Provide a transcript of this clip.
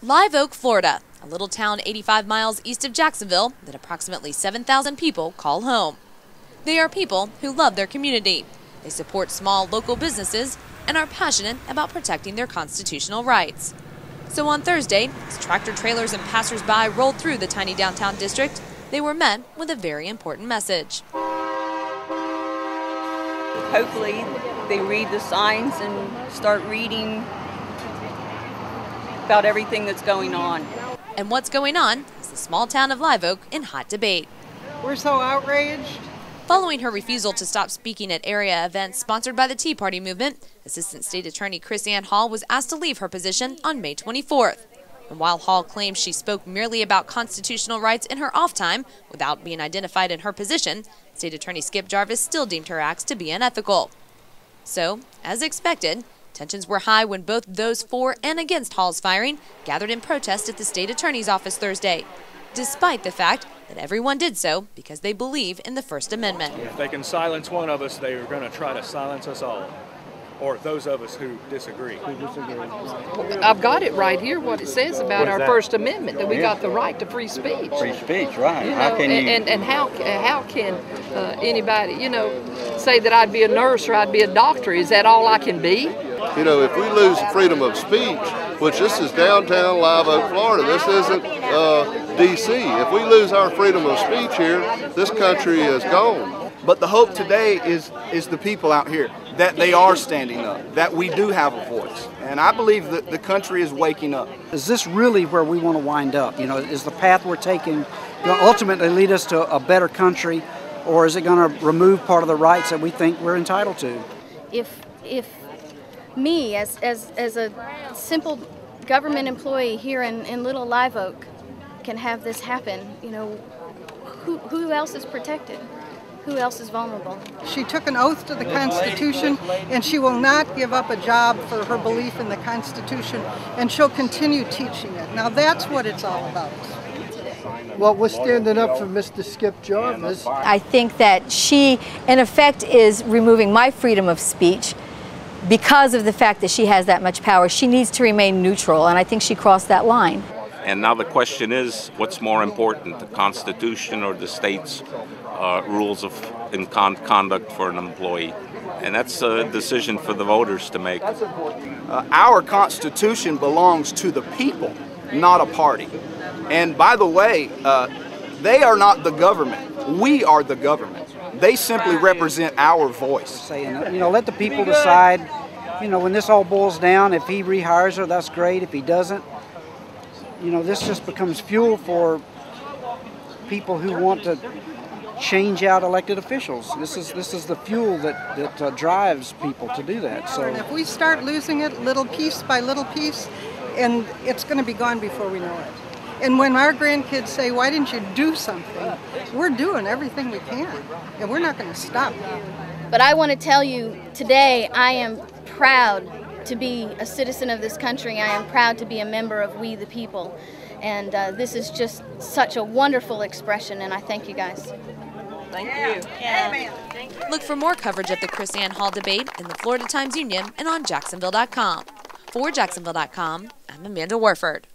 Live Oak, Florida, a little town 85 miles east of Jacksonville that approximately 7,000 people call home. They are people who love their community. They support small local businesses and are passionate about protecting their constitutional rights. So on Thursday, as tractor trailers and passersby rolled through the tiny downtown district, they were met with a very important message. Hopefully they read the signs and start reading about everything that's going on. And what's going on is the small town of Live Oak in hot debate. We're so outraged. Following her refusal to stop speaking at area events sponsored by the Tea Party movement, Assistant State Attorney Krisanne Hall was asked to leave her position on May 24th. And while Hall claims she spoke merely about constitutional rights in her off time without being identified in her position, State Attorney Skip Jarvis still deemed her acts to be unethical. So, as expected, tensions were high when both those for and against Hall's firing gathered in protest at the state attorney's office Thursday, despite the fact that everyone did so because they believe in the First Amendment. If they can silence one of us, they are going to try to silence us all, or those of us who disagree. I've got it right here, what it says about our First Amendment, that we got the right to free speech. Free speech, right. You know, how can you... and how can anybody, say that I'd be a nurse or I'd be a doctor? Is that all I can be? You know, if we lose freedom of speech, which this is downtown Live Oak, Florida, this isn't D.C. If we lose our freedom of speech here, this country is gone. But the hope today is the people out here, that they are standing up, that we do have a voice. And I believe that the country is waking up. Is this really where we want to wind up? Is the path we're taking going to ultimately lead us to a better country, or is it going to remove part of the rights that we think we're entitled to? If me, as a simple government employee here in Little Live Oak, can have this happen, who else is protected? Who else is vulnerable? She took an oath to the Constitution, and she will not give up a job for her belief in the Constitution, and she'll continue teaching it. Now that's what it's all about. Well, we're standing up for Mr. Skip Jarvis. I think that she, in effect, is removing my freedom of speech because of the fact that she has that much power. She needs to remain neutral, and I think she crossed that line. And now the question is, what's more important, the Constitution or the state's rules of conduct for an employee? And that's a decision for the voters to make. Our Constitution belongs to the people, not a party. And by the way, they are not the government. We are the government. They simply represent our voice. Let the people decide, when this all boils down, if he rehires her, that's great. If he doesn't, this just becomes fuel for people who want to change out elected officials. This is the fuel that drives people to do that. So, and if we start losing it little piece by little piece, and it's going to be gone before we know it. And when our grandkids say, why didn't you do something? We're doing everything we can, and we're not going to stop. But I want to tell you, today I am proud to be a citizen of this country. I am proud to be a member of We the People. And this is just such a wonderful expression, and I thank you guys. Thank you. Yeah. Look for more coverage of the Krisanne Hall debate in the Florida Times-Union and on Jacksonville.com. For Jacksonville.com, I'm Amanda Warford.